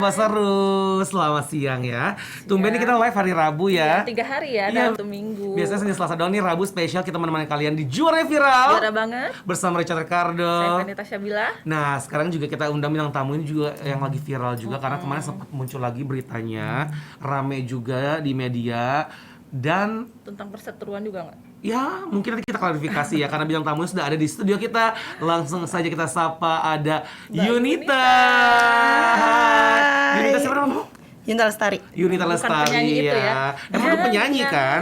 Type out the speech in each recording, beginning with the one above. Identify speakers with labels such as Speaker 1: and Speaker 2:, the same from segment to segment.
Speaker 1: Sobat Seru, selamat siang ya. Tumben nih kita live hari Rabu ya.
Speaker 2: 3 hari ya,
Speaker 1: Iya.
Speaker 2: dalam 1 minggu.
Speaker 1: Biasanya Senin Selasa doang nih, Rabu spesial kita menemani kalian di Juara Viral.
Speaker 2: Juara banget.
Speaker 1: Bersama Richard Ricardo.
Speaker 2: Saya Vanita Syabila.
Speaker 1: Nah, sekarang juga kita undang bintang tamu ini juga yang lagi viral juga karena kemarin sempat muncul lagi beritanya, rame juga di media dan
Speaker 2: Tentang perseteruan juga nggak?
Speaker 1: ya mungkin nanti kita klarifikasi ya karena bintang tamunya sudah ada di studio kita. Langsung saja kita sapa ada Yunita. Hai. Yunita siapa namanya?
Speaker 3: Yunita Lestari.
Speaker 1: Yunita
Speaker 2: Bukan
Speaker 1: Lestari
Speaker 2: penyanyi itu ya.
Speaker 1: Emang lu penyanyi kan?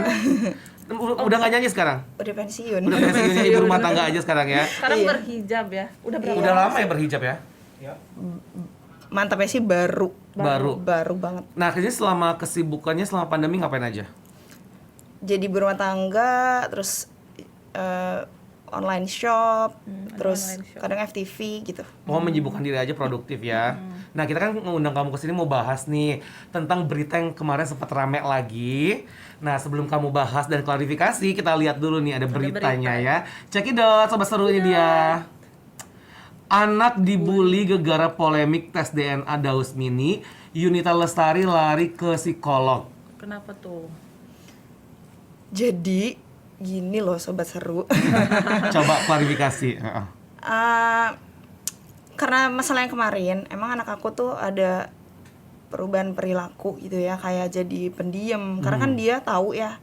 Speaker 1: Udah nggak nyanyi sekarang?
Speaker 3: Udah pensiun.
Speaker 1: Udah pensiunnya ibu rumah tangga aja sekarang ya?
Speaker 2: Sekarang
Speaker 3: Iya.
Speaker 2: berhijab ya. Udah berapa?
Speaker 1: Udah lama ya berhijab ya?
Speaker 3: Mantapnya sih baru banget.
Speaker 1: Nah, kerja selama kesibukannya selama pandemi ngapain aja?
Speaker 3: Jadi berumah tangga, terus online shop, terus
Speaker 2: online shop.
Speaker 3: kadang FTV gitu.
Speaker 1: Mau menyibukkan diri aja produktif ya. Nah, kita kan ngundang kamu ke sini mau bahas nih tentang berita yang kemarin sempat rame lagi. Nah, sebelum kamu bahas dan klarifikasi, kita lihat dulu nih ada beritanya ya. Cekidot, Sobat Seru ini dia. Anak dibully gegara polemik tes DNA Daus Mini, Yunita Lestari lari ke psikolog.
Speaker 2: Kenapa tuh?
Speaker 3: Jadi gini loh Sobat Seru.
Speaker 1: Coba klarifikasi.
Speaker 3: Karena masalah yang kemarin, emang anak aku tuh ada perubahan perilaku gitu ya, kayak jadi pendiam. Karena kan dia tahu ya,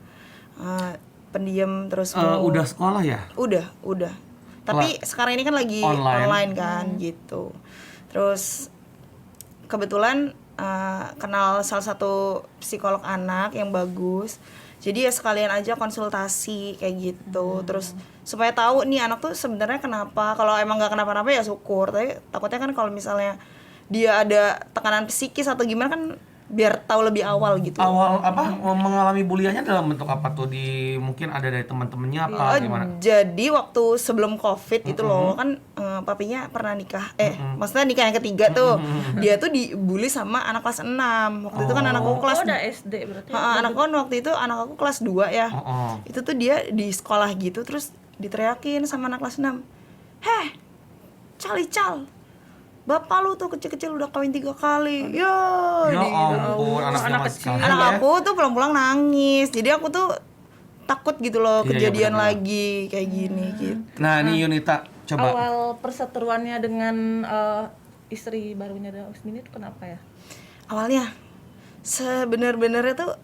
Speaker 3: pendiam terus
Speaker 1: Udah sekolah ya?
Speaker 3: Udah. Tapi sekarang ini kan lagi online kan gitu. Terus kebetulan kenal salah satu psikolog anak yang bagus. Jadi ya sekalian aja konsultasi kayak gitu. Terus supaya tahu nih anak tuh sebenarnya kenapa. Kalau emang nggak kenapa-napa ya syukur. Tapi takutnya kan kalau misalnya dia ada tekanan psikis atau gimana kan biar tahu lebih awal gitu.
Speaker 1: Awal apa mengalami buliannya dalam bentuk apa tuh? Di mungkin ada dari teman-temannya apa gimana?
Speaker 3: Jadi waktu sebelum COVID itu loh kan papinya pernah nikah. Maksudnya nikah yang ketiga tuh. Dia tuh dibully sama anak kelas 6. Waktu itu kan anak aku kelas
Speaker 2: Oh, udah SD berarti.
Speaker 3: anak aku waktu itu anak aku kelas 2 ya. Itu tuh dia di sekolah gitu terus diteriakin sama anak kelas 6. "Heh, Cal. Bapak lu tuh kecil-kecil udah kawin 3 kali."
Speaker 1: Ya ampun,
Speaker 2: anak kecil.
Speaker 3: Anak aku tuh pulang-pulang nangis. Jadi aku tuh takut gitu loh
Speaker 1: Iya,
Speaker 3: kejadian
Speaker 1: benar-benar.
Speaker 3: lagi kayak gini gitu.
Speaker 1: Nah, nih Yunita, coba.
Speaker 2: Awal perseteruannya dengan istri barunya Daus Mini itu kenapa ya?
Speaker 3: Awalnya sebenar-benarnya tuh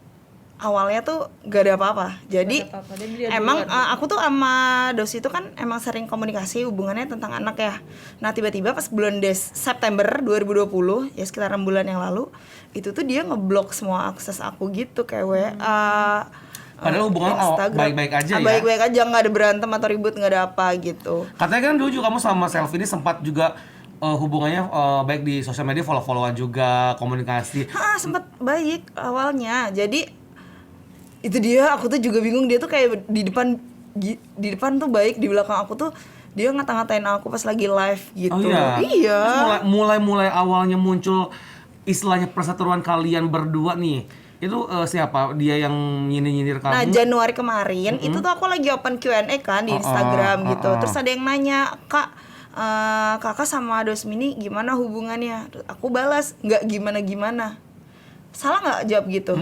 Speaker 3: awalnya tuh gak ada apa-apa. Jadi
Speaker 2: Nggak ada apa-apa. Dia
Speaker 3: emang
Speaker 2: duluan.
Speaker 3: aku tuh sama Dos itu kan emang sering komunikasi hubungannya tentang anak ya. Nah tiba-tiba pas bulan September 2020 ya sekitar 6 bulan yang lalu itu tuh dia ngeblok semua akses aku gitu kayak WA.
Speaker 1: Padahal hubungan
Speaker 3: Instagram.
Speaker 1: baik-baik aja ya?
Speaker 3: Baik-baik aja, nggak ada berantem atau ribut, nggak ada apa gitu.
Speaker 1: Katanya kan dulu juga kamu sama Selfie ini sempat juga hubungannya baik di sosial media, follow-followan juga, komunikasi.
Speaker 3: Sempet baik awalnya. Jadi itu dia, aku tuh juga bingung, dia tuh kayak di depan tuh baik, di belakang aku tuh dia ngata-ngatain aku pas lagi live gitu.
Speaker 1: Oh iya?
Speaker 3: Iya.
Speaker 1: Terus mulai awalnya muncul istilahnya perseteruan kalian berdua nih. Itu siapa? Dia yang nyindir kamu?
Speaker 3: Nah Januari kemarin itu tuh aku lagi open Q&A kan di Instagram gitu. Terus ada yang nanya, "Kak, kakak sama Dos Mini gimana hubungannya?" Terus aku balas, "Nggak gimana-gimana." Salah nggak jawab gitu?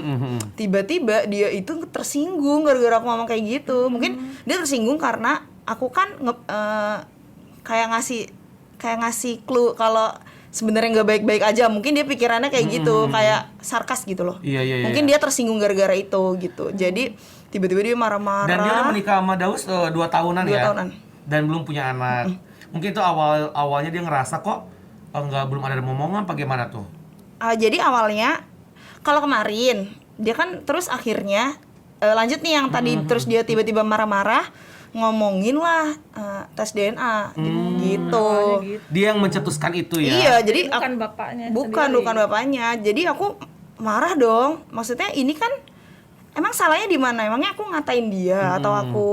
Speaker 3: Tiba-tiba dia itu tersinggung gara-gara aku ngomong kayak gitu. Mungkin dia tersinggung karena aku kan kayak ngasih clue kalau sebenarnya nggak baik-baik aja. Mungkin dia pikirannya kayak gitu, kayak sarkas gitu loh.
Speaker 1: Iya.
Speaker 3: Mungkin dia tersinggung gara-gara itu gitu. Jadi tiba-tiba dia marah-marah.
Speaker 1: Dan dia udah menikah sama Daus 2 tahunan
Speaker 3: 2
Speaker 1: ya?
Speaker 3: tahunan.
Speaker 1: Dan belum punya anak. Mungkin itu awalnya dia ngerasa kok belum ada momongan apa gimana tuh?
Speaker 3: Jadi awalnya kalau kemarin dia kan terus akhirnya lanjut nih yang tadi terus dia tiba-tiba marah-marah ngomongin lah tes DNA gitu.
Speaker 1: Dia yang mencetuskan itu ya?
Speaker 3: Iya, jadi
Speaker 2: Bukan bapaknya
Speaker 3: bukan bapaknya. Jadi aku marah dong. Maksudnya ini kan emang salahnya di mana? Emangnya aku ngatain dia atau aku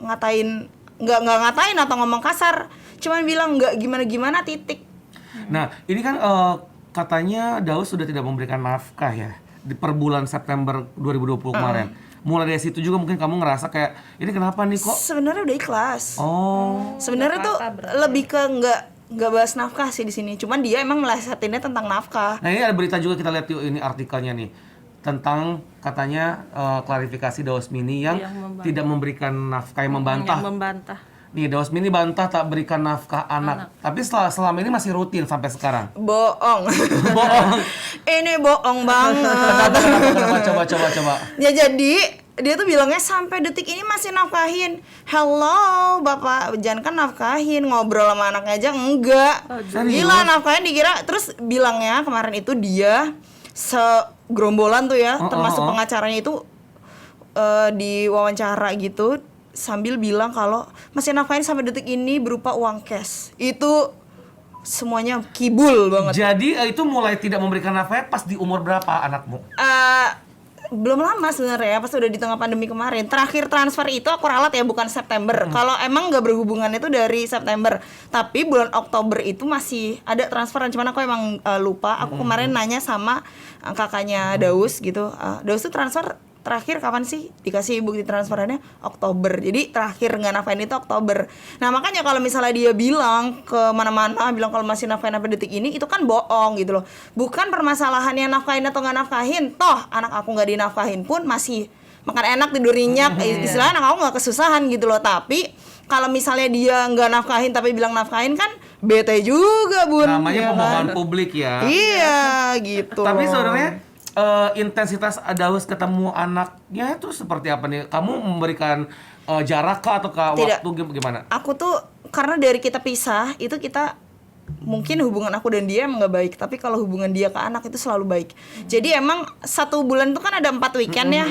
Speaker 3: ngatain nggak ngatain atau ngomong kasar? Cuman bilang nggak gimana-gimana titik.
Speaker 1: Nah, ini kan katanya Daus sudah tidak memberikan nafkah ya di per bulan September 2020 kemarin. Mulai dari situ juga mungkin kamu ngerasa kayak ini kenapa nih kok?
Speaker 3: Sebenarnya udah ikhlas.
Speaker 1: Oh.
Speaker 3: Sebenarnya tuh
Speaker 2: apa-apa berarti.
Speaker 3: lebih ke nggak bahas nafkah sih di sini. Cuman dia emang melesetinnya tentang nafkah.
Speaker 1: Nah ini ada berita juga, kita lihat yuk ini artikelnya nih, tentang katanya klarifikasi Dausmini yang tidak memberikan nafkah, yang membantah.
Speaker 2: Yang membantah.
Speaker 1: Nih Dausmini bantah tak berikan nafkah anak. Tapi selama ini masih rutin sampai sekarang.
Speaker 3: Bohong.
Speaker 1: Bohong.
Speaker 3: Ini bohong banget.
Speaker 1: Kenapa? Coba.
Speaker 3: Ya jadi dia tuh bilangnya sampai detik ini masih nafkahin. Hello, Bapak, jangan kan nafkahin, ngobrol sama anaknya aja enggak. Gila, nafkahin dikira. Terus bilangnya kemarin itu dia segerombolan tuh ya, termasuk pengacaranya itu di wawancara gitu sambil bilang kalau masih nafkahin sampai detik ini berupa uang cash. Itu semuanya kibul banget.
Speaker 1: Jadi itu mulai tidak memberikan nafkah pas di umur berapa anakmu?
Speaker 3: Belum lama sebenarnya, pas udah di tengah pandemi kemarin. Terakhir transfer itu aku ralat ya, bukan September. Kalau emang nggak berhubungan itu dari September, tapi bulan Oktober itu masih ada transferan. Cuman aku emang lupa. Aku kemarin nanya sama kakaknya Daus gitu. Daus tuh transfer terakhir kapan sih dikasih bukti transferannya? Oktober. Jadi terakhir nggak nafkahin itu Oktober. Nah makanya kalau misalnya dia bilang ke mana-mana, bilang kalau masih nafkahin sampai detik ini, itu kan bohong gitu loh. Bukan permasalahannya nafkahin atau nggak nafkahin. Toh anak aku nggak dinafkahin pun masih makan enak, tidur nyenyak. Istilahnya anak aku nggak kesusahan gitu loh. Tapi kalau misalnya dia nggak nafkahin tapi bilang nafkahin, kan bete juga bun.
Speaker 1: Namanya
Speaker 3: ya
Speaker 1: pembohongan
Speaker 3: kan?
Speaker 1: publik ya.
Speaker 3: Iya gitu.
Speaker 1: Tapi
Speaker 3: loh.
Speaker 1: sebenarnya intensitas Daus ketemu anaknya itu seperti apa nih? Kamu memberikan jarak kah atau
Speaker 3: Tidak.
Speaker 1: waktu gimana?
Speaker 3: Aku tuh karena dari kita pisah itu kita mungkin hubungan aku dan dia emang nggak baik, tapi kalau hubungan dia ke anak itu selalu baik. Jadi emang 1 bulan tuh kan ada 4 weekend ya.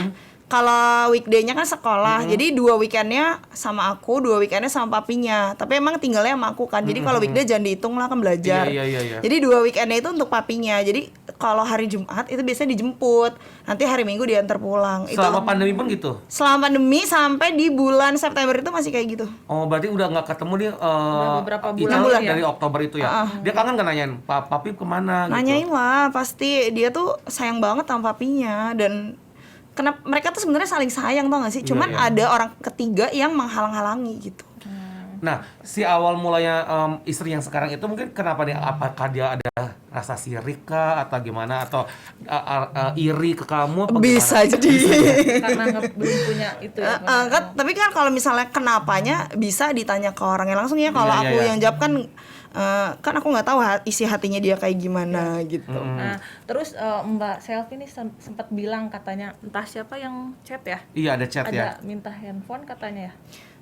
Speaker 3: Kalau weekday-nya kan sekolah, jadi 2 weekendnya sama aku, 2 weekendnya sama papinya. Tapi emang tinggalnya sama aku kan. Jadi kalau weekday jangan dihitung lah, kan belajar.
Speaker 1: Iya.
Speaker 3: Jadi 2 weekendnya itu untuk papinya. Jadi kalau hari Jumat itu biasanya dijemput, nanti hari Minggu diantar pulang.
Speaker 1: Selama pandemi pun gitu?
Speaker 3: Selama pandemi sampai di bulan September itu masih kayak gitu.
Speaker 1: Oh berarti udah nggak ketemu dia
Speaker 2: beberapa
Speaker 1: itu
Speaker 2: bulan
Speaker 1: dari Oktober itu ya? Dia kangen nggak nanyain, papi kemana gitu?
Speaker 3: Nanyain lah, pasti dia tuh sayang banget sama papinya. Dan kenapa mereka tuh sebenarnya saling sayang, tau gak sih? Cuman ada orang ketiga yang menghalang-halangi gitu.
Speaker 1: Nah, si awal mulanya istri yang sekarang itu mungkin kenapa dia? Apakah dia ada rasa sirik kah atau gimana, atau iri ke kamu? Apa
Speaker 3: Bisa
Speaker 1: gimana?
Speaker 3: jadi.
Speaker 2: Karena belum punya itu ya.
Speaker 3: Kan, tapi kan kalau misalnya kenapanya bisa ditanya ke orangnya langsung ya. Kalau
Speaker 1: Iya,
Speaker 3: aku
Speaker 1: iya.
Speaker 3: yang jawab kan aku nggak tahu isi hatinya dia kayak gimana gitu.
Speaker 2: Nah, terus Mbak Selvi ini sempat bilang katanya entah siapa yang chat ya.
Speaker 1: Iya ada chat ya.
Speaker 2: Ada minta handphone katanya ya.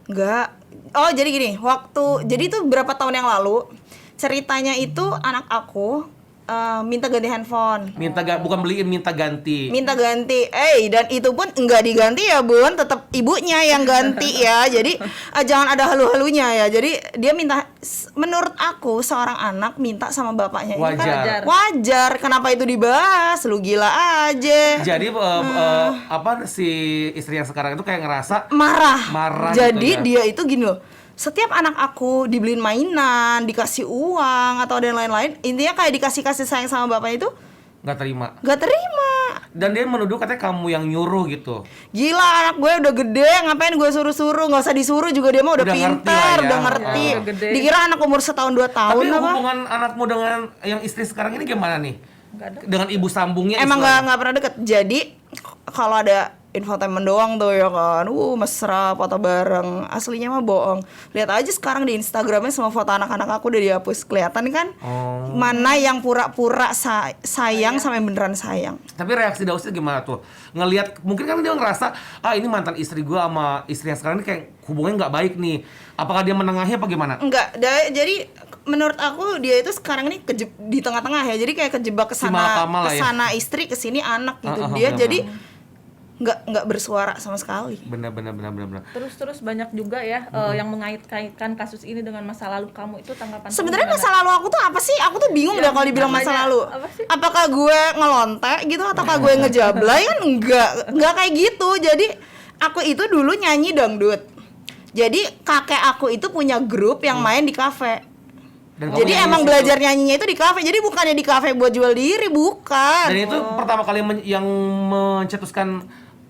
Speaker 3: Enggak. Oh, jadi gini, jadi itu berapa tahun yang lalu ceritanya itu anak aku minta ganti handphone.
Speaker 1: Bukan beliin, minta ganti.
Speaker 3: Dan itu pun enggak diganti ya bun, tetap ibunya yang ganti ya. Jadi jangan ada halu-halunya ya. Jadi dia minta, menurut aku seorang anak minta sama bapaknya itu
Speaker 1: Wajar.
Speaker 3: kan wajar. Kenapa itu dibahas? Lu gila aja.
Speaker 1: Jadi si istri yang sekarang itu kayak ngerasa
Speaker 3: Marah
Speaker 1: gitu
Speaker 3: Jadi
Speaker 1: ya.
Speaker 3: dia itu gini loh, setiap anak aku dibeliin mainan, dikasih uang atau dan lain-lain, intinya kayak dikasih kasih sayang sama bapaknya itu
Speaker 1: nggak terima.
Speaker 3: gak terima.
Speaker 1: Dan dia menuduh katanya kamu yang nyuruh gitu.
Speaker 3: Gila, anak gue udah gede, ngapain gue suruh-suruh? Nggak usah disuruh juga, dia mah udah
Speaker 1: Udah ngerti
Speaker 3: pintar,
Speaker 1: lah ya.
Speaker 3: udah ngerti.
Speaker 2: Udah gede.
Speaker 3: Dikira anak umur 1 tahun 2 tahun
Speaker 1: Tapi
Speaker 3: apa?
Speaker 1: hubungan anakmu dengan yang istri sekarang ini gimana nih?
Speaker 2: Nggak ada.
Speaker 1: Dengan ibu sambungnya
Speaker 3: Emang
Speaker 1: istilahnya.
Speaker 3: nggak pernah deket. Jadi kalau ada infotainment doang tuh ya kan, mesra foto bareng, aslinya mah bohong. Lihat aja sekarang di Instagramnya semua foto anak-anak aku udah dihapus, kelihatan kan mana yang pura-pura sayang sama yang beneran sayang.
Speaker 1: Tapi reaksi Dausnya gimana tuh? Ngelihat, mungkin kan dia ngerasa, ini mantan istri gua sama istri yang sekarang ini kayak hubungannya nggak baik nih. Apakah dia menengahi apa gimana?
Speaker 3: Enggak, jadi menurut aku dia itu sekarang ini di tengah-tengah ya. Jadi kayak kejebak
Speaker 1: Si malakama lah ya.
Speaker 3: kesana istri, kesini anak gitu. Dia jadi nggak bersuara sama sekali.
Speaker 1: Benar.
Speaker 2: Terus banyak juga ya yang mengait-kaitkan kasus ini dengan masa lalu kamu. Itu tanggapan kamu
Speaker 3: Sebenarnya
Speaker 2: gimana?
Speaker 3: masa lalu aku tuh apa sih? Aku tuh bingung
Speaker 2: Yang
Speaker 3: dah kalau dibilang masa
Speaker 2: namanya
Speaker 3: lalu.
Speaker 2: apa sih?
Speaker 3: Apakah gue ngelonte gitu ataukah gue ngejablay? Kan enggak kayak gitu. Jadi aku itu dulu nyanyi dangdut. Jadi kakek aku itu punya grup yang main di kafe.
Speaker 1: Dan
Speaker 3: Jadi
Speaker 1: kamu
Speaker 3: emang
Speaker 1: nyanyi
Speaker 3: belajar nyanyinya itu di kafe. Jadi bukannya di kafe buat jual diri, bukan.
Speaker 1: Dan itu pertama kali yang mencetuskan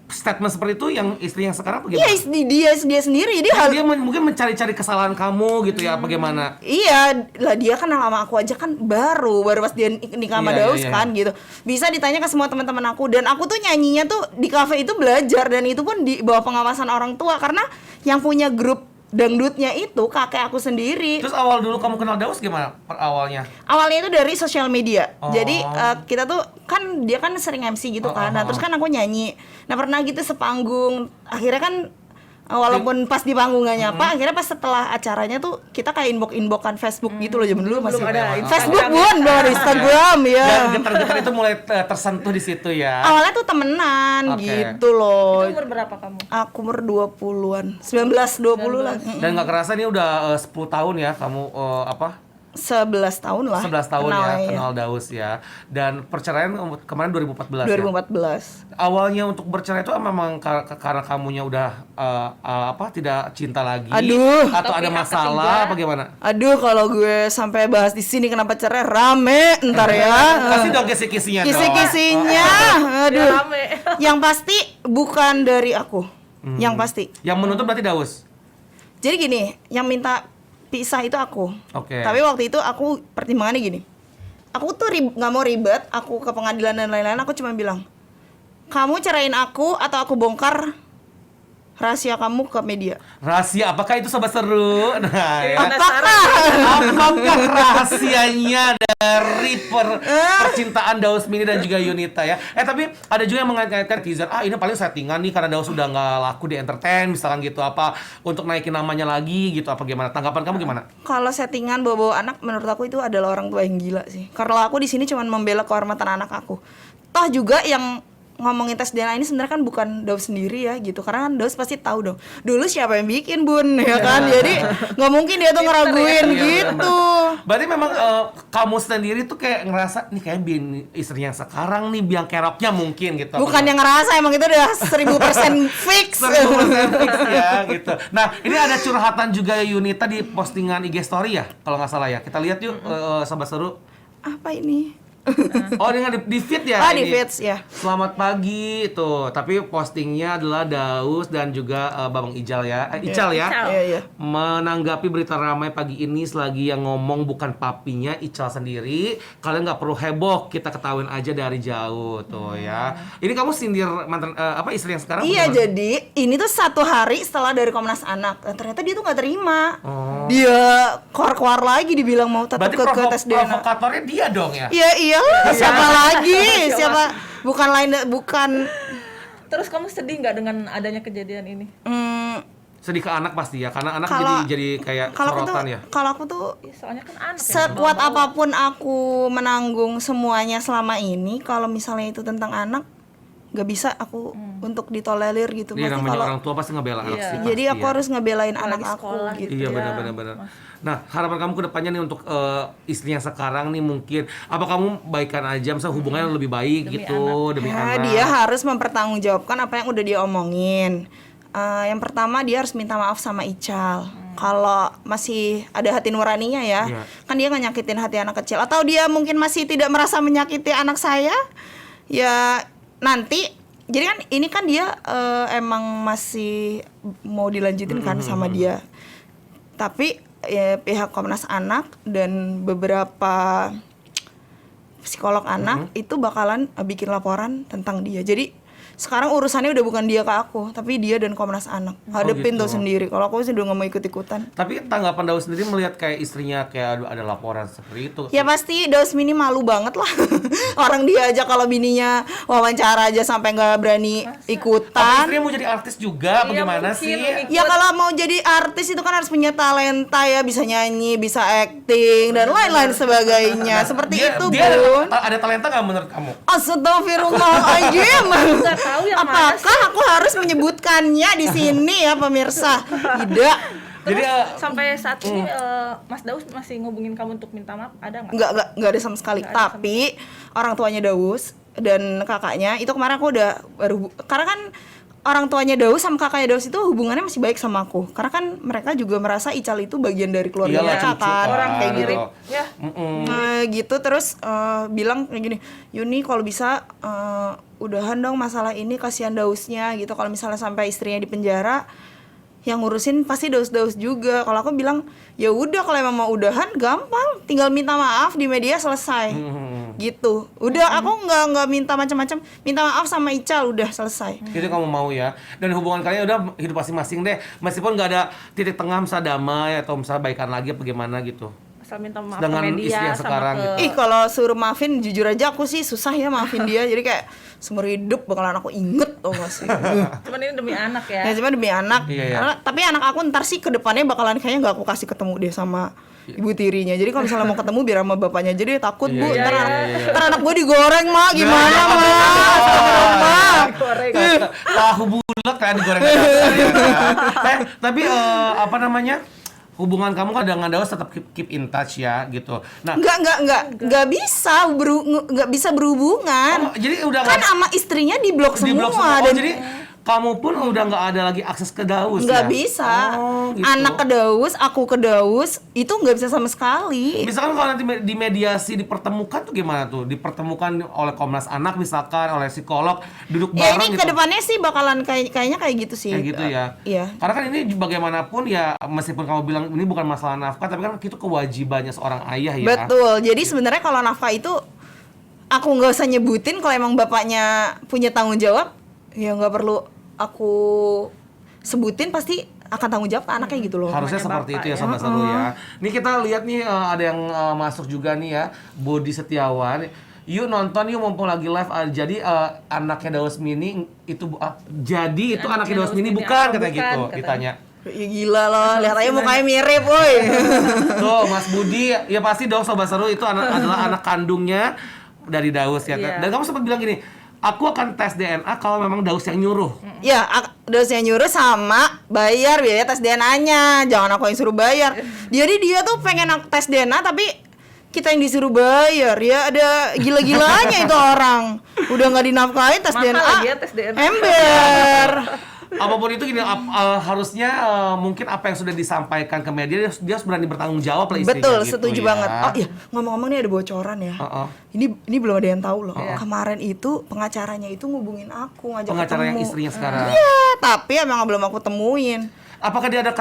Speaker 1: statement seperti itu yang istri yang sekarang apa
Speaker 3: Iya,
Speaker 1: gimana?
Speaker 3: dia sendiri
Speaker 1: Dia mungkin mencari-cari kesalahan kamu gitu ya, apa gimana?
Speaker 3: Iya lah, dia kan sama aku aja kan baru pas dia nikah sama
Speaker 1: Iya,
Speaker 3: Daus
Speaker 1: iya,
Speaker 3: kan gitu. Bisa ditanya ke semua teman-teman aku, dan aku tuh nyanyinya tuh di kafe itu belajar, dan itu pun di bawah pengawasan orang tua karena yang punya grup dangdutnya itu kakek aku sendiri.
Speaker 1: Terus awal dulu kamu kenal Daus gimana awalnya?
Speaker 3: Awalnya itu dari sosial media.
Speaker 1: Oh.
Speaker 3: Jadi kita tuh kan dia kan sering MC gitu kan. Nah, terus kan aku nyanyi. Nah, pernah gitu sepanggung. Akhirnya kan walaupun pas di panggung gak nyapa, akhirnya pas setelah acaranya tuh kita kayak inbox-inboxan Facebook gitu loh, zaman dulu masih
Speaker 2: ada
Speaker 3: Facebook
Speaker 2: Instagram.
Speaker 3: belum ada Instagram ya.
Speaker 1: Dan getar-getar itu mulai tersentuh di situ ya.
Speaker 3: Awalnya tuh temenan
Speaker 1: Oke.
Speaker 3: gitu loh.
Speaker 2: Itu umur berapa kamu?
Speaker 3: Aku umur 20-an. 19-20 lah.
Speaker 1: Dan nggak kerasa ini udah 10 tahun ya kamu
Speaker 3: 11 tahun lah.
Speaker 1: 11 tahun ya
Speaker 3: kenalnya.
Speaker 1: kenal Daus ya. Dan perceraian kemarin 2014 ya.
Speaker 3: 2014.
Speaker 1: Awalnya untuk bercerai itu memang karena kamunya udah tidak cinta lagi,
Speaker 3: Aduh.
Speaker 1: atau
Speaker 2: Atau
Speaker 1: ada
Speaker 2: pihak
Speaker 1: masalah
Speaker 2: ketiga.
Speaker 1: apa gimana?
Speaker 3: Aduh, kalau gue sampai bahas di sini kenapa cerai rame ntar ya.
Speaker 1: Kasih dong kisi-kisinya dong.
Speaker 3: Kisi-kisinya.
Speaker 2: Biar
Speaker 3: Aduh.
Speaker 2: rame.
Speaker 3: Yang pasti bukan dari aku. Yang pasti.
Speaker 1: Yang menuntut berarti Daus.
Speaker 3: Jadi gini, yang minta pisah itu aku.
Speaker 1: Oke.
Speaker 3: Tapi waktu itu aku pertimbangannya gini. Aku tuh nggak mau ribet, aku ke pengadilan dan lain-lain, aku cuma bilang, kamu ceraiin aku atau aku bongkar rahasia kamu ke media.
Speaker 1: Rahasia apakah itu sobat seru? Nah, ya.
Speaker 3: Apakah
Speaker 1: Rahasianya dari percintaan Daus Mini dan juga Yunita ya? Tapi ada juga yang mengait-ngaitkan teaser, ini paling settingan nih karena Daus udah nggak laku di entertain misalkan gitu, apa untuk naikin namanya lagi gitu, apa gimana? Tanggapan kamu gimana?
Speaker 3: kalau settingan bawa anak, menurut aku itu adalah orang tua yang gila sih. Karena aku di sini cuma membela kehormatan anak aku. Toh juga yang ngomongin tes DNA ini sebenarnya kan bukan Daus sendiri ya gitu, karena kan Daus pasti tahu dong dulu siapa yang bikin bun ya kan, jadi nggak mungkin dia tuh ngeraguin
Speaker 1: Iya,
Speaker 3: gitu.
Speaker 1: Berarti memang kamu sendiri tuh kayak ngerasa nih kayak istri yang sekarang nih biang keroknya mungkin gitu.
Speaker 3: Bukan yang ngerasa, emang itu udah 1000% fix.
Speaker 1: 100% fix ya gitu. Nah, ini ada curhatan juga Yunita di postingan IG story ya kalau nggak salah ya. Kita lihat yuk sobat seru.
Speaker 3: Apa ini?
Speaker 1: Oh, dengan di feed ya?
Speaker 3: Ah, di
Speaker 1: ini?
Speaker 3: feeds ya.
Speaker 1: Selamat pagi tuh. Tapi postingnya adalah Daus dan juga Babang Ical ya. Ical ya.
Speaker 2: Ical.
Speaker 3: Iya, iya.
Speaker 1: Menanggapi berita ramai pagi ini, selagi yang ngomong bukan papinya Ical sendiri, kalian nggak perlu heboh, kita ketahuin aja dari jauh tuh ya. Ini kamu sindir mantan istri yang sekarang?
Speaker 3: Iya,
Speaker 1: bagaimana?
Speaker 3: jadi ini tuh 1 hari setelah dari Komnas Anak. Ternyata dia tuh nggak terima.
Speaker 1: Oh.
Speaker 3: Dia keluar lagi dibilang mau tetap
Speaker 1: Berarti
Speaker 3: ke tes DNA.
Speaker 1: provokatornya dia dong ya?
Speaker 3: Iya, iyalah, siapa lagi? Siapa? Bukan
Speaker 2: Terus kamu sedih nggak dengan adanya kejadian ini?
Speaker 1: Sedih ke anak pasti ya, karena anak
Speaker 3: Kalau-
Speaker 1: jadi kayak
Speaker 3: kalau aku tuh
Speaker 1: sorotan ya.
Speaker 3: kalau aku tuh
Speaker 2: Ih, soalnya kan anak ya.
Speaker 3: sekuat apapun aku menanggung semuanya selama ini, kalau misalnya itu tentang anak, nggak bisa aku untuk ditolerir gitu.
Speaker 1: Iya,
Speaker 3: Pasti
Speaker 1: namanya
Speaker 3: kalau-
Speaker 1: orang tua pasti ngebela anak
Speaker 2: Iya.
Speaker 1: sih.
Speaker 3: jadi
Speaker 1: pasti
Speaker 3: aku
Speaker 1: ya.
Speaker 3: harus ngebelain
Speaker 2: Apalagi
Speaker 3: anak aku
Speaker 2: sekolah
Speaker 3: gitu.
Speaker 1: Iya,
Speaker 2: Ya,
Speaker 1: benar-benar. Nah, harapan kamu ke depannya nih untuk istri yang sekarang nih mungkin apa kamu baikan aja, misalnya hubungannya lebih baik
Speaker 2: Demi
Speaker 1: gitu demi
Speaker 3: Ya,
Speaker 1: anak.
Speaker 3: dia harus mempertanggungjawabkan apa yang udah dia omongin. Yang pertama dia harus minta maaf sama Ical. Kalau masih ada hati nuraninya ya,
Speaker 1: Iya.
Speaker 3: kan dia nggak nyakitin hati anak kecil. Atau dia mungkin masih tidak merasa menyakiti anak saya, ya nanti. Jadi kan ini kan dia emang masih mau dilanjutin kan sama dia. Tapi ya, pihak Komnas Anak dan beberapa psikolog anak itu bakalan bikin laporan tentang dia. Jadi sekarang urusannya udah bukan dia ke aku, tapi dia dan Komnas Anak. Hadepin
Speaker 1: gitu.
Speaker 3: tuh sendiri. Kalau aku sih udah nggak mau ikut-ikutan.
Speaker 1: Tapi tanggapan Daus sendiri melihat kayak istrinya kayak ada laporan seperti itu.
Speaker 3: Ya pasti Daus Mini malu banget lah. Orang dia aja kalau bininya wawancara aja sampai nggak berani
Speaker 1: Apa
Speaker 3: ikutan.
Speaker 1: istrinya mau jadi artis juga?
Speaker 2: Iya,
Speaker 1: Bagaimana
Speaker 2: mungkin,
Speaker 1: sih?
Speaker 2: mungkin.
Speaker 3: Ya kalau mau jadi artis itu kan harus punya talenta ya, bisa nyanyi, bisa acting dan lain-lain sebagainya. Seperti
Speaker 1: Dia,
Speaker 3: itu,
Speaker 1: dia
Speaker 3: Bun.
Speaker 1: ada talenta nggak menurut kamu?
Speaker 3: Astagfirullahaladzim.
Speaker 2: Nggak tahu yang mana sih.
Speaker 3: Apakah aku harus menyebutkannya di sini ya pemirsa? Tidak.
Speaker 1: Jadi
Speaker 2: Sampai saat ini Mas Daus masih ngubungin kamu untuk minta maaf, ada nggak?
Speaker 3: Nggak ada sama sekali.
Speaker 2: Nggak ada sama
Speaker 3: Tapi orang tuanya Daus dan kakaknya itu kemarin aku udah baru karena kan orang tuanya Daus sama kakaknya Daus itu hubungannya masih baik sama aku. Karena kan mereka juga merasa Ical itu bagian dari keluarga
Speaker 1: Iyalah,
Speaker 3: mereka
Speaker 1: cucu
Speaker 3: kan.
Speaker 2: Orang
Speaker 3: Kayak
Speaker 2: mirip
Speaker 3: gitu.
Speaker 2: ya.
Speaker 3: Gitu terus bilang kayak gini, Yuni kalau bisa udahan dong masalah ini, kasihan Dausnya gitu. Kalau misalnya sampai istrinya di penjara, yang ngurusin pasti Daus juga. Kalau aku bilang ya udah, kalau emang mau udahan gampang, tinggal minta maaf di media selesai. Gitu. Udah, aku nggak minta macam-macam, minta maaf sama Ical udah selesai.
Speaker 1: Itu kamu mau ya. Dan hubungan kalian udah hidup masing-masing deh. Meskipun nggak ada titik tengah, misalnya damai atau misalnya baikan lagi apa gimana gitu.
Speaker 2: Asal minta maaf
Speaker 1: Dengan
Speaker 2: ke media
Speaker 1: istri yang
Speaker 2: sama
Speaker 1: sekarang
Speaker 2: ke
Speaker 1: gitu.
Speaker 3: Ih, kalau suruh maafin jujur aja aku sih susah ya maafin dia. Jadi kayak seumur hidup bakalan aku inget tau gak sih.
Speaker 2: cuman ini demi anak ya.
Speaker 3: Ya cuma demi anak.
Speaker 1: Iya, iya.
Speaker 3: Tapi anak aku ntar sih ke depannya bakalan kayaknya gak aku kasih ketemu deh sama ibu tirinya. Jadi kalau misalnya mau ketemu biar sama bapaknya. Jadi takut
Speaker 1: Iya,
Speaker 3: bu,
Speaker 1: iya,
Speaker 3: ntar,
Speaker 1: iya,
Speaker 3: anak,
Speaker 1: iya.
Speaker 3: ntar anak gue digoreng mak, gimana mak?
Speaker 2: Goreng.
Speaker 1: Tahu bulat kan digoreng. Tapi apa namanya? Hubungan kamu kan dengan Daus tetap keep in touch ya gitu. Nah,
Speaker 3: Nggak bisa nggak bisa berhubungan.
Speaker 1: jadi udah
Speaker 3: Kan
Speaker 1: nggak-
Speaker 3: sama istrinya di blok
Speaker 1: di blok
Speaker 3: semua.
Speaker 1: semua. Oh,
Speaker 3: Dan
Speaker 1: jadi kamu pun udah nggak ada lagi akses ke Daus
Speaker 3: nggak
Speaker 1: ya?
Speaker 3: bisa.
Speaker 1: Oh, gitu.
Speaker 3: Anak ke Daus, aku ke Daus, itu nggak bisa sama sekali.
Speaker 1: Misalkan kalau nanti di mediasi dipertemukan tuh gimana tuh? Dipertemukan oleh Komnas Anak misalkan, oleh psikolog, duduk
Speaker 3: Ya
Speaker 1: bareng
Speaker 3: ini
Speaker 1: gitu.
Speaker 3: kedepannya sih bakalan kayaknya kayak gitu sih.
Speaker 1: Kayak gitu ya.
Speaker 3: Iya.
Speaker 1: Karena kan ini bagaimanapun ya, meskipun kamu bilang ini bukan masalah nafkah, tapi kan itu kewajibannya seorang ayah ya.
Speaker 3: Betul. Jadi sebenarnya kalau nafkah itu aku nggak usah nyebutin, kalau emang bapaknya punya tanggung jawab, ya nggak perlu aku sebutin, pasti akan tanggung jawab ke anaknya gitu loh.
Speaker 1: Harusnya
Speaker 2: Namanya
Speaker 1: seperti
Speaker 2: bapak
Speaker 1: itu ya
Speaker 2: ya.
Speaker 1: Sobat Seru ya. Nih kita lihat nih ada yang masuk juga nih ya, Budi Setiawan. Yuk nonton yuk mumpung lagi live. Jadi anaknya Daus Mini itu jadi itu anaknya Daus Mini bukan
Speaker 2: apa
Speaker 1: katanya gitu,
Speaker 2: bukan,
Speaker 1: ditanya.
Speaker 3: Ya gila loh, lihat aja mukanya mirip, woi.
Speaker 1: Tuh Mas Budi, ya pasti dong Sobat Seru itu adalah anak kandungnya dari Daus ya.
Speaker 2: Iya.
Speaker 1: Dan kamu sempat bilang gini, aku akan tes DNA kalau memang Daus yang nyuruh.
Speaker 3: Ya, dosnya nyuruh sama bayar biaya tes DNA-nya. Jangan aku yang suruh bayar. Jadi dia tuh pengen tes DNA tapi kita yang disuruh bayar. Ya ada gila-gilanya itu orang. Udah nggak dinafkahin tes
Speaker 2: Mahal
Speaker 3: DNA.
Speaker 2: lagi ya tes DNA.
Speaker 3: Ember.
Speaker 1: Apapun itu gini, harusnya mungkin apa yang sudah disampaikan ke media dia harus berani bertanggung jawab lah istrinya.
Speaker 3: Betul,
Speaker 1: gitu
Speaker 3: setuju
Speaker 1: ya.
Speaker 3: banget. Oh iya, ngomong-ngomong nih ada bocoran ya. Ini belum ada yang tahu loh. Kemarin itu pengacaranya itu ngubungin aku, ngajak
Speaker 1: Pengacara
Speaker 3: ketemu.
Speaker 1: yang istrinya sekarang.
Speaker 3: Iya, tapi emang belum aku temuin.
Speaker 1: Apakah dia ada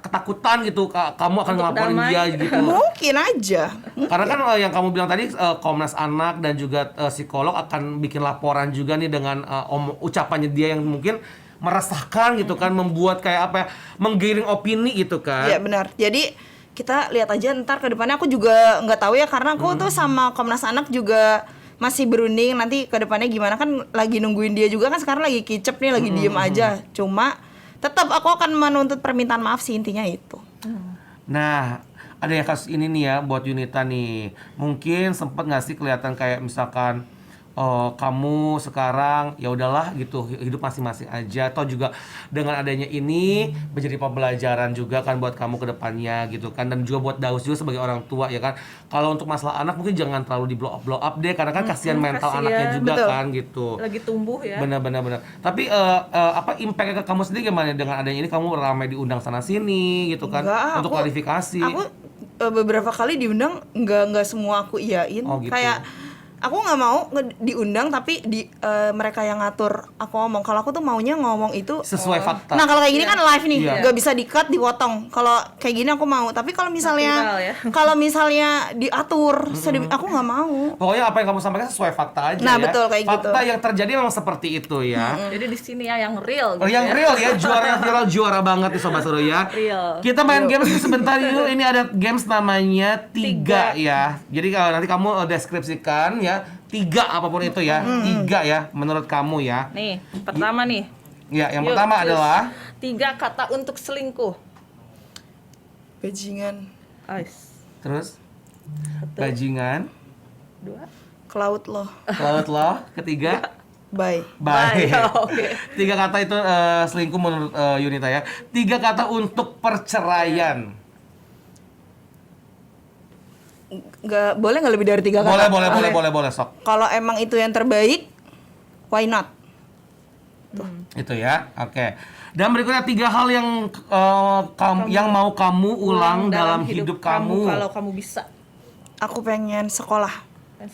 Speaker 1: ketakutan gitu, kamu akan
Speaker 2: Untuk
Speaker 1: ngelaporin
Speaker 2: damai.
Speaker 1: dia gitu?
Speaker 3: Mungkin aja.
Speaker 1: Karena kan yang kamu bilang tadi Komnas Anak dan juga psikolog akan bikin laporan juga nih dengan ucapannya dia yang mungkin meresahkan gitu kan, membuat kayak apa ya, menggiring opini gitu kan.
Speaker 3: Iya benar. Jadi kita lihat aja ntar ke depannya. Aku juga nggak tahu ya, karena aku tuh sama Komnas Anak juga masih berunding nanti ke depannya gimana, kan lagi nungguin dia juga kan, sekarang lagi kicep nih, lagi diem aja. Cuma tetap aku akan menuntut permintaan maaf sih, intinya itu.
Speaker 1: Nah, ada yang kasus ini nih ya buat Yunita nih. Mungkin sempet nggak sih kelihatan kayak misalkan kamu sekarang ya udahlah gitu, hidup masing-masing aja, atau juga dengan adanya ini menjadi pembelajaran juga kan buat kamu ke depannya gitu kan, dan juga buat Daus juga sebagai orang tua ya kan. Kalau untuk masalah anak mungkin jangan terlalu di blow up deh, karena kan kasihan mental
Speaker 2: kasihan.
Speaker 1: anaknya juga
Speaker 3: Betul.
Speaker 1: kan gitu.
Speaker 2: Lagi tumbuh ya.
Speaker 1: Benar. Tapi apa impact ke kamu sendiri gimana dengan adanya ini, kamu ramai diundang sana sini gitu kan?
Speaker 3: Enggak,
Speaker 1: untuk
Speaker 3: aku-
Speaker 1: klarifikasi.
Speaker 3: Aku beberapa kali diundang, nggak semua aku iyain.
Speaker 1: Oh, gitu.
Speaker 3: Kayak aku nggak mau diundang tapi mereka yang ngatur aku ngomong. Kalau aku tuh maunya ngomong itu
Speaker 1: Sesuai fakta.
Speaker 3: Nah kalau kayak gini kan live nih,
Speaker 1: Iya.
Speaker 3: nggak bisa di-cut, dipotong. Kalau kayak gini aku mau. Tapi kalau misalnya
Speaker 2: Natural ya.
Speaker 3: kalau misalnya diatur, aku nggak mau.
Speaker 1: Pokoknya apa yang kamu sampaikan sesuai fakta aja
Speaker 3: Nah,
Speaker 1: ya.
Speaker 3: betul, kayak
Speaker 1: fakta
Speaker 3: gitu.
Speaker 1: yang terjadi memang seperti itu ya.
Speaker 2: Jadi di sini ya yang real
Speaker 1: Oh,
Speaker 2: gitu
Speaker 1: yang
Speaker 2: ya.
Speaker 1: real ya, juara yang viral, juara banget nih Sobat Seru ya.
Speaker 2: Real.
Speaker 1: Kita main games sebentar yuk. Ini ada games namanya 3 ya. Jadi kalau nanti kamu deskripsikan ya, 3 apapun itu ya. 3 ya menurut kamu ya.
Speaker 2: Nih, pertama nih.
Speaker 1: Ya, yang
Speaker 2: Yuk,
Speaker 1: pertama
Speaker 2: terus.
Speaker 1: adalah
Speaker 2: 3 kata untuk selingkuh.
Speaker 3: Bajingan,
Speaker 1: terus bajingan,
Speaker 2: 2.
Speaker 3: cloud loh,
Speaker 1: laut loh, ketiga
Speaker 3: bye.
Speaker 1: baik.
Speaker 2: Oke.
Speaker 1: 3 kata itu selingkuh menurut Yunita ya. 3 kata untuk perceraian.
Speaker 3: Boleh nggak lebih dari 3 kata?
Speaker 1: Boleh sok.
Speaker 3: Kalau emang itu yang terbaik, why not? gitu.
Speaker 1: Itu ya, oke. Dan berikutnya 3 hal yang yang mau kamu ulang dalam hidup kamu.
Speaker 2: kalau kamu bisa.
Speaker 3: Aku pengen sekolah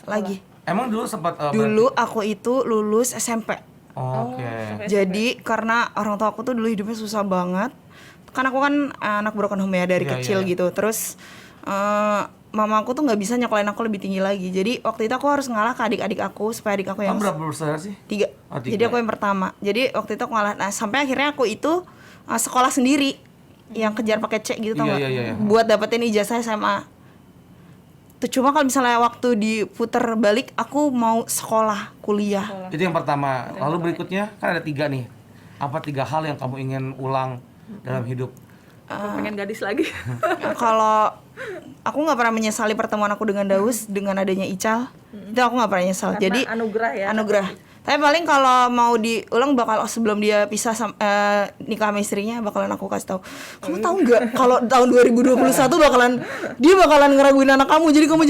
Speaker 3: lagi.
Speaker 1: Emang dulu sempat
Speaker 3: Dulu aku itu lulus SMP.
Speaker 1: Oke.
Speaker 3: Jadi karena orang tua aku tuh dulu hidupnya susah banget. Kan aku kan anak broken home ya dari
Speaker 1: Iya,
Speaker 3: kecil
Speaker 1: iya.
Speaker 3: gitu. Terus mama aku tuh nggak bisa nyekolahin aku lebih tinggi lagi. Jadi waktu itu aku harus ngalah ke adik-adik aku supaya adik aku yang
Speaker 1: Kamu berapa bersaudara sih?
Speaker 3: 3.
Speaker 1: Oh, 3.
Speaker 3: Jadi aku yang pertama. Jadi waktu itu aku ngalah. Nah sampai akhirnya aku itu sekolah sendiri yang kejar pakai C gitu tau
Speaker 1: Iya,
Speaker 3: nggak?
Speaker 1: iya, iya.
Speaker 3: Buat dapetin ijazah SMA. Tuh cuma kalau misalnya waktu diputer balik aku mau sekolah kuliah.
Speaker 1: Itu yang pertama. Lalu berikutnya kan ada 3 nih. Apa 3 hal yang kamu ingin ulang dalam hidup?
Speaker 2: Aku pengen gadis lagi.
Speaker 3: Kalau aku nggak pernah menyesali pertemuan aku dengan Daus dengan adanya Ical, itu aku nggak pernah nyesal.
Speaker 2: Karena
Speaker 3: Jadi
Speaker 2: anugerah ya.
Speaker 3: anugerah. Tapi paling kalau mau diulang bakal sebelum dia pisah nikah sama istrinya bakalan aku kasih tahu. Kamu tahu nggak kalau tahun 2021 dia bakalan ngeraguin anak kamu. Jadi kamu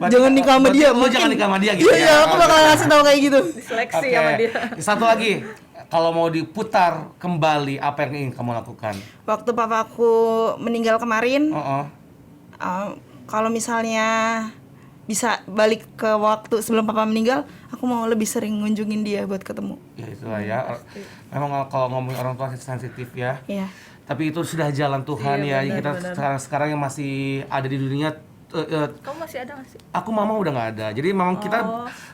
Speaker 3: jangan nikah sama dia.
Speaker 1: Lo jangan nikah sama dia gitu
Speaker 3: Iya,
Speaker 1: ya?
Speaker 3: iya, aku bakalan kasih tahu kayak gitu.
Speaker 2: Diseleksi
Speaker 1: Oke.
Speaker 2: sama dia.
Speaker 1: Satu lagi. Kalau mau diputar kembali, apa yang ingin kamu lakukan?
Speaker 3: Waktu papa aku meninggal kemarin, kalau misalnya bisa balik ke waktu sebelum papa meninggal, aku mau lebih sering ngunjungin dia buat ketemu.
Speaker 1: Ya itulah ya. Memang kalau ngomongin orang tua sensitif ya.
Speaker 3: Iya.
Speaker 1: Tapi itu sudah jalan Tuhan ya.
Speaker 2: Iya,
Speaker 1: Kita sekarang yang masih ada di dunia.
Speaker 2: Kamu masih ada nggak sih?
Speaker 1: Aku mama udah nggak ada. Jadi memang kita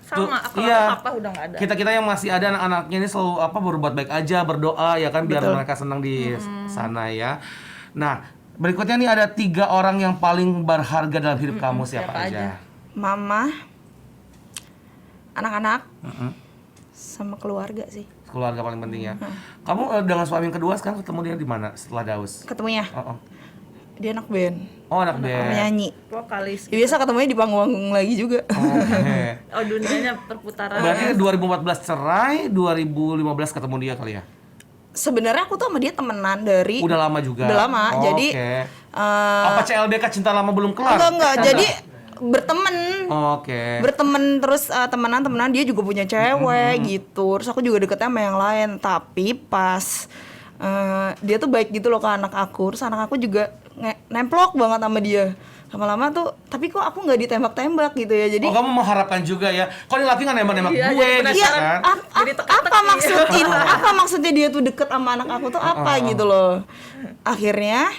Speaker 2: Sama, aku
Speaker 1: iya,
Speaker 2: papa udah nggak ada.
Speaker 1: kita yang masih ada anak-anaknya ini selalu berbuat baik aja, berdoa ya kan biar mereka senang di sana ya. Nah, berikutnya nih ada 3 orang yang paling berharga dalam hidup kamu siapa aja?
Speaker 3: Mama, anak-anak, sama keluarga sih.
Speaker 1: Keluarga paling penting ya. Kamu dengan suami yang kedua sekarang ketemu dia di mana setelah Daus?
Speaker 3: Ketemunya, dia anak band,
Speaker 1: Oh, anak band.
Speaker 3: penyanyi.
Speaker 2: Vokalis.
Speaker 3: Ya, biasa ketemunya di panggung lagi juga.
Speaker 1: Oke.
Speaker 2: Oh, dunianya perputaran.
Speaker 1: Berarti 2014 cerai, 2015 ketemu dia kali ya?
Speaker 3: Sebenarnya aku tuh sama dia temenan dari
Speaker 1: Udah lama juga.
Speaker 3: Udah lama,
Speaker 1: Oh,
Speaker 3: jadi
Speaker 1: oke. Apa CLBK cinta lama belum kelar?
Speaker 3: enggak, jadi berteman.
Speaker 1: Oke.
Speaker 3: Berteman terus temenan dia juga punya cewek gitu. Terus aku juga deketnya sama yang lain, tapi pas dia tuh baik gitu loh ke anak aku. Terus anak aku juga nemplok banget sama dia. Lama-lama tuh, tapi kok aku nggak ditembak-tembak gitu ya. Jadi
Speaker 1: Kamu mengharapkan juga ya. Kok ini laki nggak nembak-nembak
Speaker 2: Iya,
Speaker 1: gue
Speaker 2: jadi
Speaker 1: gitu
Speaker 3: iya,
Speaker 1: kan?
Speaker 2: Jadi teka-teki.
Speaker 3: apa maksudnya dia tuh deket sama anak aku tuh apa gitu loh. Akhirnya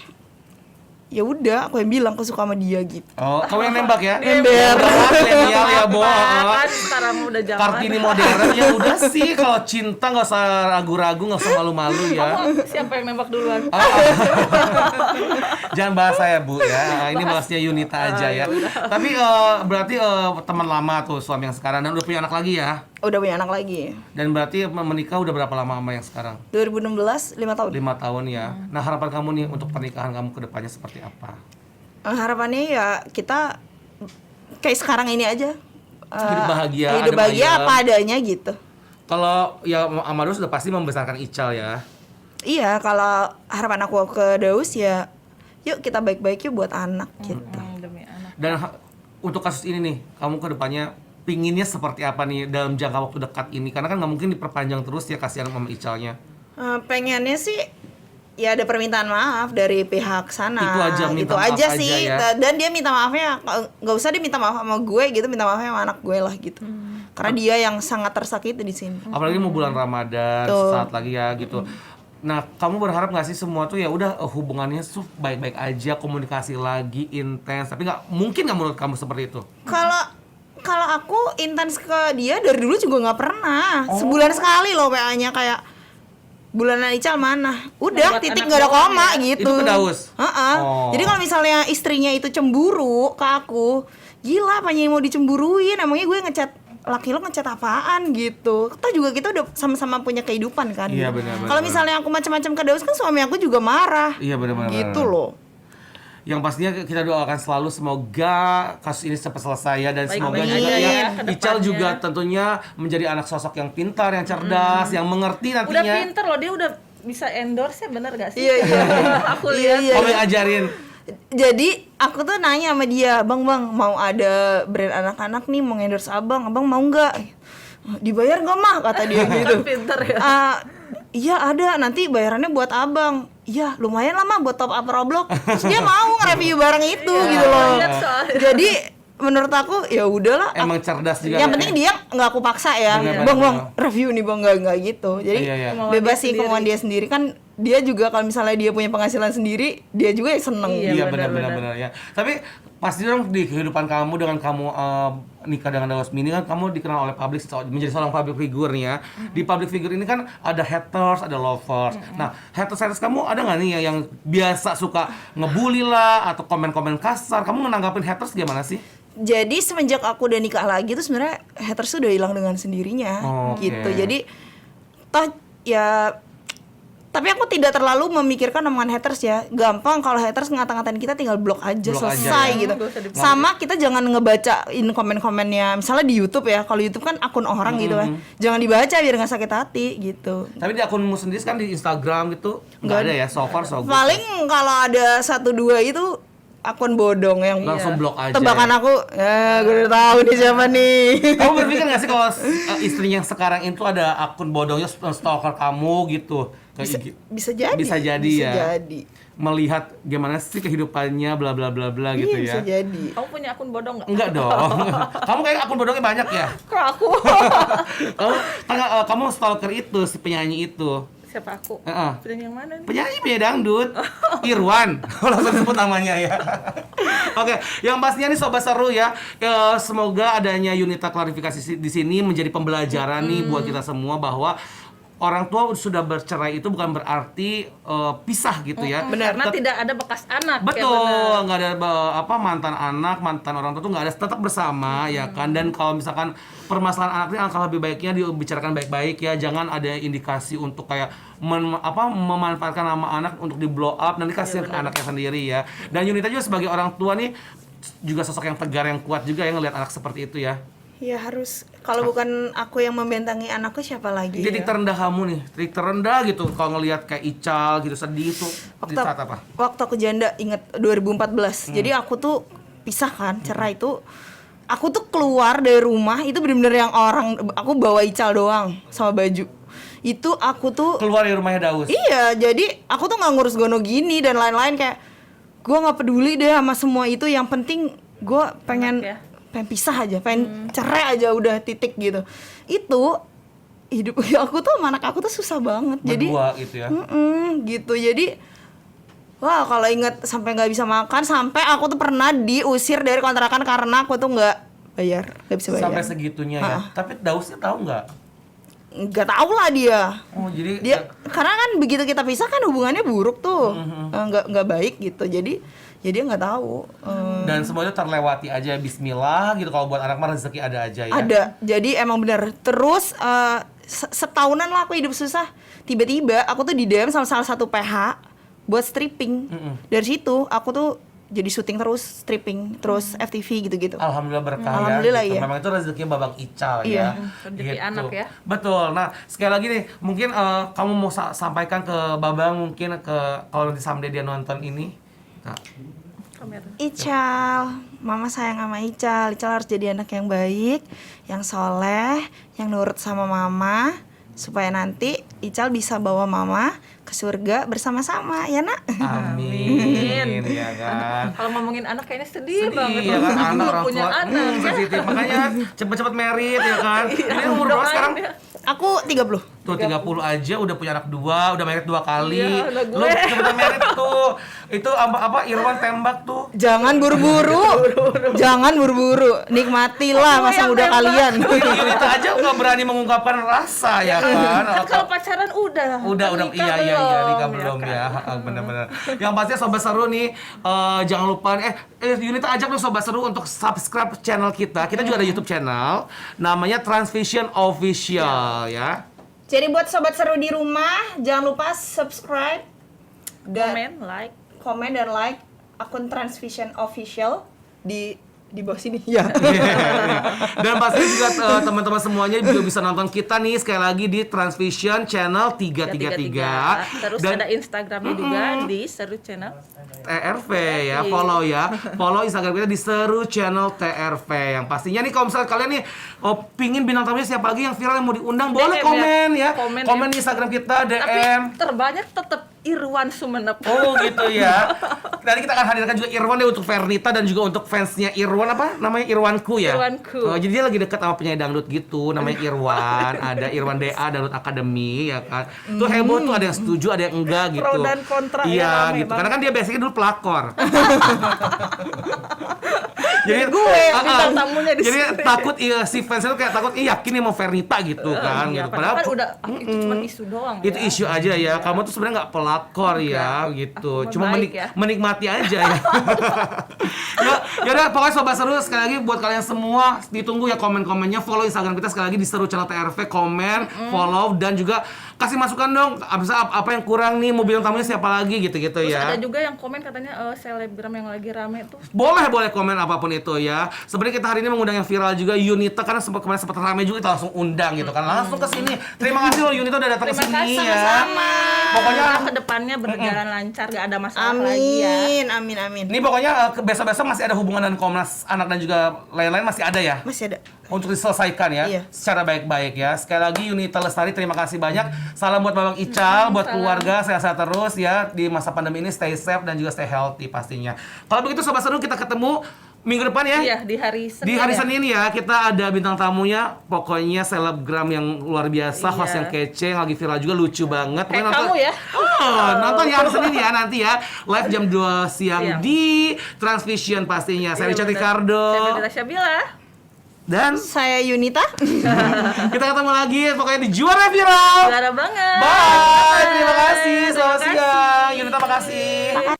Speaker 3: ya udah aku yang bilang aku suka sama dia gitu.
Speaker 1: Oh, kamu yang nembak ya?
Speaker 3: Ember.
Speaker 1: Milenial ya, Bo.
Speaker 2: Kan sekarang udah zaman.
Speaker 1: Kartini modern ya udah sih kalau cinta nggak usah ragu-ragu, nggak usah malu-malu ya.
Speaker 2: Siapa yang nembak duluan?
Speaker 1: Jangan bahas saya Bu ya. Ini bahasnya Yunita aja ya. Tapi berarti teman lama tuh suami yang sekarang dan udah punya anak lagi ya.
Speaker 3: Udah punya anak lagi.
Speaker 1: Dan berarti menikah udah berapa lama sama yang sekarang?
Speaker 3: 2016 5 tahun.
Speaker 1: 5 tahun ya. Nah, harapan kamu nih untuk pernikahan kamu ke depannya seperti apa?
Speaker 3: Harapannya ya kita kayak sekarang ini aja.
Speaker 1: Hidup bahagia,
Speaker 3: Hidup
Speaker 1: adem
Speaker 3: bahagia
Speaker 1: ayem.
Speaker 3: apa adanya gitu.
Speaker 1: Kalau ya Amadus udah pasti membesarkan Ical ya.
Speaker 3: Iya, kalau harapan aku ke Daus ya yuk kita baik-baik yuk buat anak gitu.
Speaker 2: Demi anak.
Speaker 1: Dan untuk kasus ini nih, kamu ke depannya pinginnya seperti apa nih dalam jangka waktu dekat ini? Karena kan nggak mungkin diperpanjang terus ya kasihan sama Icalnya.
Speaker 3: Pengennya sih ya ada permintaan maaf dari pihak sana.
Speaker 1: Itu aja, minta maaf aja
Speaker 3: sih.
Speaker 1: ya.
Speaker 3: Dan dia minta maafnya nggak usah dia minta maaf sama gue gitu, minta maafnya sama anak gue lah gitu. Karena dia yang sangat tersakiti di sini.
Speaker 1: Apalagi mau bulan Ramadan
Speaker 3: Tuh.
Speaker 1: saat lagi ya gitu. Nah, kamu berharap nggak sih semua tuh ya udah hubungannya tuh baik-baik aja, komunikasi lagi intens, tapi nggak menurut kamu seperti itu?
Speaker 3: Kalau aku intens ke dia dari dulu juga nggak pernah. Sebulan sekali loh WA-nya kayak bulanan Ical mana? Udah
Speaker 2: Buat
Speaker 3: titik
Speaker 2: anak
Speaker 3: nggak ada
Speaker 2: doang
Speaker 3: koma
Speaker 2: ya?
Speaker 3: gitu.
Speaker 1: Itu ke Daus?
Speaker 3: Heeh.
Speaker 1: Oh.
Speaker 3: Jadi kalau misalnya istrinya itu cemburu ke aku, gila apanya yang mau dicemburuin? Emangnya gue ngechat laki lo ngechat apaan gitu? Kita udah sama-sama punya kehidupan kan.
Speaker 1: Iya,
Speaker 3: gitu.
Speaker 1: benar-benar.
Speaker 3: Kalau misalnya aku macam-macam ke Daus kan suami aku juga marah.
Speaker 1: Iya, benar-benar.
Speaker 3: Gitu loh.
Speaker 1: Yang pastinya kita doakan selalu semoga kasus ini cepat selesai ya, dan semoga
Speaker 2: Baik-baik
Speaker 1: juga
Speaker 2: aja
Speaker 1: ya
Speaker 2: ya ke
Speaker 1: Ical
Speaker 2: depannya.
Speaker 1: juga tentunya menjadi anak sosok yang pintar, yang cerdas, yang mengerti
Speaker 2: Udah
Speaker 1: nantinya.
Speaker 2: pinter loh, dia udah bisa endorse ya, bener gak sih?
Speaker 3: Iya, iya.
Speaker 2: Aku
Speaker 3: Iya,
Speaker 2: lihat.
Speaker 3: iya.
Speaker 1: Kamu yang ajarin.
Speaker 3: Jadi aku tuh nanya sama dia, bang mau ada brand anak-anak nih mau endorse abang mau nggak? Dibayar nggak mah kata dia gitu.
Speaker 2: Pinter ya.
Speaker 3: iya ada, nanti bayarannya buat abang. Iya lumayan lah mah buat top up Roblox. Terus dia mau nge-review barang itu gitu loh.
Speaker 2: banyak soalnya.
Speaker 3: Jadi menurut aku ya udahlah.
Speaker 1: Emang cerdas juga.
Speaker 3: Yang
Speaker 1: ya.
Speaker 3: penting dia nggak aku paksa ya.
Speaker 1: Bener,
Speaker 3: Bang
Speaker 1: bener.
Speaker 3: review nih bang, nggak gitu. Jadi
Speaker 1: Iya, iya.
Speaker 2: Kemauan
Speaker 3: bebas
Speaker 2: dia
Speaker 3: sih
Speaker 2: sendiri.
Speaker 3: kemauan dia sendiri kan. Dia juga kalau misalnya dia punya penghasilan sendiri, dia juga yang seneng.
Speaker 2: Iya,
Speaker 1: Iya
Speaker 2: benar-benar.
Speaker 1: benar ya. Tapi pasti dong di kehidupan kamu dengan kamu nikah dengan Dausmini kan kamu dikenal oleh publik menjadi seorang public figure nih ya. Di public figure ini kan ada haters, ada lovers. Nah, haters kamu ada nggak nih yang biasa suka ngebully lah atau komen-komen kasar? Kamu menanggapin haters gimana sih?
Speaker 3: Jadi semenjak aku udah nikah lagi tuh sebenarnya haters tuh udah hilang dengan sendirinya
Speaker 1: Oke.
Speaker 3: gitu. Jadi toh ya, tapi aku tidak terlalu memikirkan omongan haters ya. Gampang kalau haters ngata-ngatain kita tinggal blok aja,
Speaker 1: Blok aja,
Speaker 3: selesai
Speaker 1: ya.
Speaker 3: gitu.
Speaker 2: Nggak usah di-blok.
Speaker 3: Sama kita jangan ngebacain komen-komennya. Misalnya di YouTube ya, kalau YouTube kan akun orang gitu kan. Jangan dibaca biar nggak sakit hati gitu.
Speaker 1: Tapi di akunmu sendiri kan di Instagram gitu nggak ada ya, so far so good.
Speaker 3: Paling kalau ada 1-2 itu akun bodong yang
Speaker 1: Langsung blok aja.
Speaker 3: tebakan
Speaker 1: ya.
Speaker 3: aku, ya gue udah tahu nih siapa nih.
Speaker 1: Kamu berpikir nggak sih kalau istrinya yang sekarang itu ada akun bodongnya stalker kamu gitu? Kayak
Speaker 3: Bisa jadi.
Speaker 1: Bisa jadi
Speaker 3: bisa
Speaker 1: ya.
Speaker 3: jadi.
Speaker 1: Melihat gimana sih kehidupannya bla bla bla bla gitu
Speaker 3: Iya, bisa
Speaker 1: ya.
Speaker 3: jadi.
Speaker 2: Kamu punya akun bodong nggak?
Speaker 1: Enggak dong. Kamu kayak akun bodongnya banyak ya.
Speaker 2: Kok aku?
Speaker 1: Kamu stalker itu si penyanyi itu.
Speaker 2: Siapa aku?
Speaker 1: Heeh.
Speaker 2: Penyanyi yang mana nih?
Speaker 1: Penyanyi dangdut, Irwan, langsung sebut namanya ya. Oke, yang pastinya nih sobat seru ya, semoga adanya Yunita klarifikasi di sini menjadi pembelajaran nih buat kita semua bahwa orang tua sudah bercerai itu bukan berarti pisah gitu ya.
Speaker 3: Benar.
Speaker 2: Karena tidak ada bekas anak. ya,
Speaker 1: Betul,
Speaker 2: benar.
Speaker 1: nggak ada mantan anak, mantan orang tua tuh nggak ada, tetap bersama ya kan. Dan kalau misalkan permasalahan anak ini alangkah lebih baiknya dibicarakan baik-baik ya, jangan ada indikasi untuk kayak memanfaatkan nama anak untuk di blow up nanti kasihan ke anaknya sendiri ya. Dan Yunita juga sebagai orang tua nih juga sosok yang tegar yang kuat juga ya ngelihat anak seperti itu ya.
Speaker 3: Ya harus, kalau bukan aku yang membentangi anakku siapa lagi?
Speaker 1: Titik terendah kamu nih, titik terendah gitu kalau ngelihat kayak Ical gitu sedih tuh di
Speaker 3: Waktu,
Speaker 1: saat apa?
Speaker 3: waktu aku janda, inget 2014. Jadi aku tuh pisah kan, cerai tuh. Aku tuh keluar dari rumah itu bener-bener yang orang, aku bawa Ical doang sama baju. Itu aku tuh
Speaker 1: Keluar dari rumahnya Daus.
Speaker 3: iya, jadi aku tuh nggak ngurus gono gini dan lain-lain, kayak gue nggak peduli deh sama semua itu. Yang penting gue pengen
Speaker 2: Enak ya?
Speaker 3: pengen pisah aja, pengen cerai aja udah titik gitu. Itu hidup aku tuh sama anak aku tuh susah banget.
Speaker 1: Berdua gitu ya.
Speaker 3: Gitu. Jadi wah, kalau inget sampai nggak bisa makan, sampai aku tuh pernah diusir dari kontrakan karena aku tuh nggak bisa bayar.
Speaker 1: Sampai segitunya ya. Tapi Dausnya tahu nggak?
Speaker 3: Nggak tahu lah dia.
Speaker 1: Oh, jadi
Speaker 3: Dia karena kan begitu kita pisah kan hubungannya buruk tuh, nggak baik gitu. Jadi ya dia nggak tahu.
Speaker 1: dan semuanya terlewati aja, bismillah gitu. Kalau buat anak mah rezeki ada aja ya.
Speaker 3: Ada. Jadi emang bener. Terus setahunan lah aku hidup susah. Tiba-tiba aku tuh di DM sama salah satu PH buat stripping. Dari situ aku tuh jadi syuting terus, stripping, terus FTV gitu-gitu.
Speaker 1: Alhamdulillah berkah
Speaker 3: Alhamdulillah,
Speaker 1: ya. Gitu.
Speaker 3: iya.
Speaker 1: Memang itu rezekinya Babang Ical
Speaker 3: Iya.
Speaker 1: ya.
Speaker 2: Rezeki anak ya.
Speaker 1: Betul. Nah, sekali lagi nih, mungkin kamu mau sampaikan ke Babang mungkin kalau nanti someday dia nonton ini. Nah,
Speaker 2: Kamera.
Speaker 3: Ical, mama sayang sama Ical. Ical harus jadi anak yang baik, yang soleh, yang nurut sama mama, supaya nanti Ical bisa bawa mama ke surga bersama-sama, ya nak?
Speaker 1: amin. Ya kan.
Speaker 2: Kalau ngomongin anak kayaknya sedih banget.
Speaker 1: Iya kan, anak orang
Speaker 2: punya
Speaker 1: tua
Speaker 2: anak.
Speaker 1: sensitif. Makanya cepet-cepet merit ya kan. Ini umur berapa
Speaker 2: Doain
Speaker 1: sekarang?
Speaker 2: ya.
Speaker 3: Aku 30.
Speaker 1: Tuh 30 aja udah punya anak 2, udah merit 2 kali.
Speaker 2: Iya, udah gue.
Speaker 1: Lu cepetan merit tuh. Itu apa Irwan tembak tuh.
Speaker 3: Jangan buru-buru. Jangan buru-buru. Nikmatilah masa
Speaker 2: yang
Speaker 3: muda
Speaker 2: nembak.
Speaker 3: kalian.
Speaker 1: Yunita aja nggak berani mengungkapkan rasa ya kan.
Speaker 2: Kan kalau pacaran udah.
Speaker 1: Udah
Speaker 2: Nikah
Speaker 1: iya nikah
Speaker 2: belum,
Speaker 1: belum
Speaker 2: ya
Speaker 1: ya,
Speaker 2: kan?
Speaker 1: bener-bener. Yang pastinya sobat seru nih, jangan lupa Yunita ajak nih sobat seru untuk subscribe channel kita. Kita juga ada YouTube channel, namanya Transvision Official ya.
Speaker 3: Jadi buat sobat seru di rumah, jangan lupa subscribe,
Speaker 2: Komen, like.
Speaker 3: komen dan like akun Transvision Official di di bawah sini. Ya.
Speaker 1: Dan pasti juga teman-teman semuanya juga bisa nonton kita nih sekali lagi di Transvision Channel 333.
Speaker 2: Terus
Speaker 1: Dan
Speaker 2: ada Instagramnya juga di Seru Channel.
Speaker 1: TRV ya, follow ya. Follow Instagram kita di Seru Channel TRV. Yang pastinya nih kalau misalnya kalian nih pingin bintang tamunya siapa lagi yang viral yang mau diundang, boleh
Speaker 2: DM
Speaker 1: komen ya.
Speaker 2: Komen
Speaker 1: Komen
Speaker 2: ya.
Speaker 1: di Instagram kita, DM.
Speaker 2: Tapi terbanyak tetap Irwan Sumenep.
Speaker 1: Oh gitu ya. Nanti kita akan hadirkan juga Irwan deh untuk Vernita dan juga untuk fansnya Irwan apa namanya Irwanku ya.
Speaker 2: Irwanku.
Speaker 1: Oh, jadi dia lagi dekat sama penyanyi dangdut gitu namanya Irwan. Ada Irwan DA Dangdut Academy ya kan. Tuh heboh tuh ada yang setuju ada yang enggak gitu.
Speaker 2: Pro dan kontra ya,
Speaker 1: Iya
Speaker 2: rame
Speaker 1: gitu.
Speaker 2: banget.
Speaker 1: Karena kan dia basicnya dulu pelakor. Jadi
Speaker 2: Gue bintang tamunya di
Speaker 1: jadi
Speaker 2: sini.
Speaker 1: takut si fans itu kayak takut yakin nih mau Vernita gitu kan
Speaker 2: Iya,
Speaker 1: gitu.
Speaker 2: padahal kan udah itu cuma isu doang.
Speaker 1: Itu
Speaker 2: ya.
Speaker 1: isu aja ya. Kamu tuh sebenarnya nggak pelakor ya gitu.
Speaker 2: Aku
Speaker 1: Cuma
Speaker 2: baik ya.
Speaker 1: menikmati aja ya. Yaudah pokoknya Sobat Seru sekali lagi buat kalian semua ditunggu ya komen-komennya, follow Instagram kita sekali lagi di Seru Channel TRV, komen, follow dan juga kasih masukan dong. Apa yang kurang nih, mau bilang tamunya siapa lagi gitu-gitu
Speaker 2: Terus
Speaker 1: ya.
Speaker 2: ada juga yang komen katanya selebgram yang lagi rame tuh.
Speaker 1: Boleh komen apapun itu ya. Sebenarnya kita hari ini mengundang yang viral juga Yunita karena kemarin sempat ramai juga kita langsung undang gitu kan. Langsung ke sini. Terima kasih loh Yunita udah datang ke
Speaker 2: Terima
Speaker 1: sini
Speaker 2: kasih
Speaker 1: ya.
Speaker 2: sama-sama.
Speaker 1: Pokoknya
Speaker 2: Semoga kedepannya berjalan lancar, gak ada masalah lagi ya.
Speaker 3: Amin.
Speaker 1: ini pokoknya besok-besok masih ada hubungan dengan Komnas Anak dan juga lain-lain masih ada ya.
Speaker 3: Masih ada.
Speaker 1: Untuk diselesaikan ya
Speaker 3: Iya.
Speaker 1: secara baik-baik ya. Sekali lagi Yunita Lestari terima kasih banyak. Salam buat Babang Ical, buat keluarga sehat-sehat terus ya di masa pandemi ini, stay safe dan juga stay healthy pastinya. Kalau begitu Sobat Seru kita ketemu minggu depan ya.
Speaker 2: Iya, di hari Senin.
Speaker 1: Di hari
Speaker 2: ya.
Speaker 1: Senin ya, kita ada bintang tamunya, pokoknya selebgram yang luar biasa, host
Speaker 2: Iya.
Speaker 1: yang kece, yang lagi viral juga, lucu banget.
Speaker 2: Kayak
Speaker 1: Pokoknya
Speaker 2: kamu ya.
Speaker 1: Nonton ya hari Senin ya, nanti ya. Live jam 2 siang
Speaker 2: Siang.
Speaker 1: di Transvision pastinya. Saya Richard
Speaker 2: Iya, bener.
Speaker 1: Ricardo.
Speaker 2: Saya Ferdita Syabila.
Speaker 1: Dan
Speaker 3: Saya Yunita.
Speaker 1: kita ketemu lagi, pokoknya di Juara Viral.
Speaker 2: Juara banget.
Speaker 1: Bye, terima kasih.
Speaker 2: Terima
Speaker 1: Selamat
Speaker 2: kasih.
Speaker 1: siang. Yunita, makasih.